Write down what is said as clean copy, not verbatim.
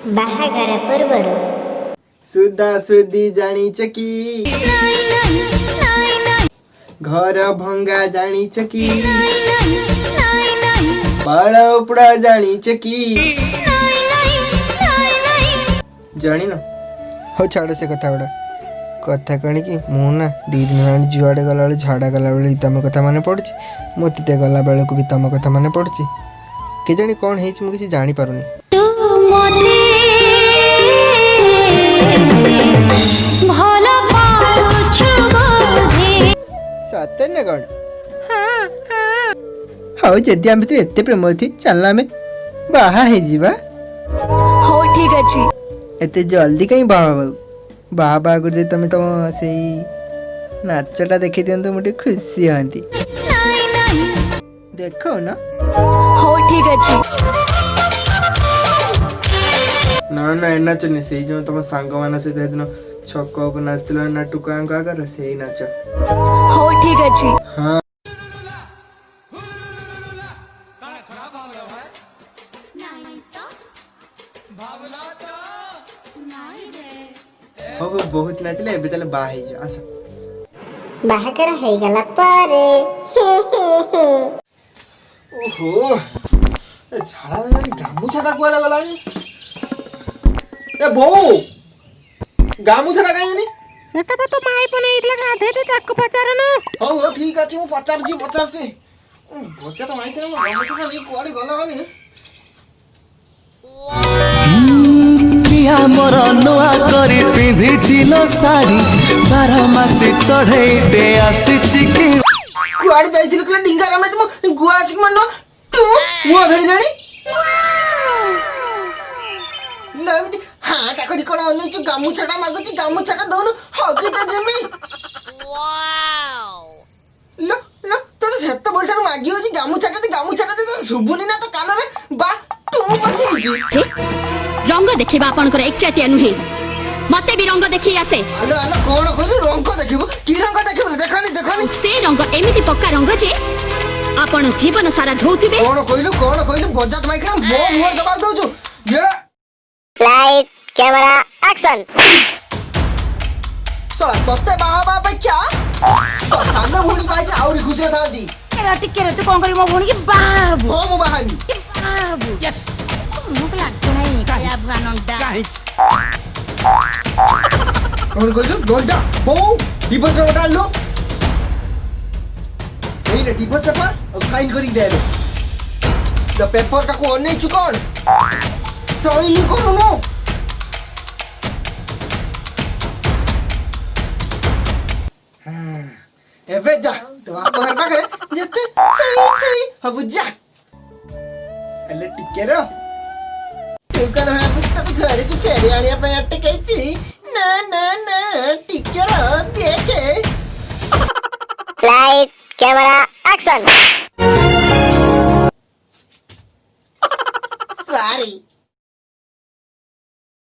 ବାହାଘର ପୂର୍ବରୁ ସୁଧା ସୁଧି ଜାଣିଛ କି ଘର ଭଙ୍ଗା ଜାଣିଛ କି ବାଳ ଉପଡ଼ା ଜାଣିଛ କି ଜାଣିନ? ହଉ ଛାଡ଼ ସେ କଥା ଗୁଡ଼ା। କଥା କଣ କି ମୁଁ ନା 2 ଦିନ ହେଲାଣି ଯୁଆଡ଼େ ଗଲାବେଳେ ଝାଡ଼ା ଗଲାବେଳେ ବି ତମ କଥା ମନେ ପଡ଼ୁଛି, ମୁତିତେ ଗଲାବେଳକୁ ବି ତମ କଥା ମନେ ପଡ଼ୁଛି। କେଜାଣି କ'ଣ ହେଇଛି ମୁଁ କିଛି ଜାଣିପାରୁନି। ସତରେ ନା କ'ଣ? ହଉ ଯଦି ଆମେ ତ ଏତେ ପ୍ରେମ ଅଛି ଚାଲ ଆମେ ବାହା ହେଇଯିବା। ହଉ ଠିକ୍ ଅଛି। ଏତେ ଜଲ୍ଦି କାହିଁ ବାହା ହେବାକୁ? ବାହା ହେବା ଆଗରୁ ଯଦି ତମେ ତମ ସେଇ ନାଚଟା ଦେଖେଇ ଦିଅନ୍ତ ମୁଁ ଟିକେ ଖୁସି ହୁଅନ୍ତି। ଦେଖାଉ ନା? ହଉ ଠିକ୍ ଅଛି। ନା ନା ଏ ନାଚ ନୁହେଁ, ସେଇ ଯେଉଁ ତମ ସାଙ୍ଗମାନଙ୍କ ସହିତ ସେଦିନ ଛକ ଉପରେ ନାଚିଥିଲ ନା ଟୁକାଙ୍କ ଆଗରେ ସେଇ ନାଚ। ହଉ ଠିକ୍ ଅଛି। ହଁ ହଉ ହଉ ବହୁତ ନାଚିଲେ, ଏବେ ତାହେଲେ ବାହା ହେଇଯିବ। ଆସ। ବାହାଘର ହେଇଗଲା ପରେ ଓହୋ ଝାଡ଼ା ଗଲାଣି, ଗାମୁଛାଟା କୁଆଡ଼େ ଗଲାଣି? ଏ ବୋଉ ଗାମୁଛାଟା କାହିଁକି? ସେଟା ତ ମାଇପ ନେଇଥିଲା ଗାଧେଇତେ, ତାକୁ ପଚାରୁନ। ହଉ ହଉ ଠିକ୍ ଅଛି, ମୁଁ ପଚାରୁଛି ବଜାର ମାଇଥିଲା ମୋ ଗାମୁଛାଟା ନେଇ କୁଆଡ଼େ ଗଲା ମାନେ। प्रिया मोर नुआ करी पिंधिचिलो साड़ी 12 मासी चढ़ेइटे आसीची कि कुआड़े जाइथिल कला डिंगारा में तुम गुआ आसिक मन तू मुआ धइलाणी लाउदी हां ताकडी कोन ओलै छु गामुछाटा मागुची, गामुछाटा दोनु हगी त जमी। वाओ लो लो तो सेत बोलठार मागी होची गामुछाटा दे तो सुबुनी ना तो कान रे बा तू बसी जी रंग देखिबा आपनकर एक चाटिया नुहे, मते भी रंग देखि आसे। आलो आलो कोन कहली रंग देखिबो? की रंग देखिबो? देखानी से रंग एमिति पक्का रंग जे आपण जीवन सारा धोउथिबे। कोन कहलु बजात माइकना मो मुहर जवाब दउछु। ये लाइट कैमरा एक्शन। सला तते बाबा पे क्या तो सामने भूणी पाई आउरी खुशी था दी एरा टिके रे तू कोन करी मो भोनी की बाबू। हो मो बाहानी बाबू यस मुक लागछ नै काया बुआनंदा काहे कोन कहलु गोंडा बो डिवोर्स पेपर लो एई ने डिवोर्स पेपर और साइन करी दे रे द पेपर का को नै चुकोन साइन करू नो एबे जा तो आप घर पाखरे जते सही हबु जा अले टिके रो तू कन हाबुस तो घर को फेरी आनिया पे अटकैची ना ना ना टिके रो देखे लाइट कैमरा एक्शन। सॉरी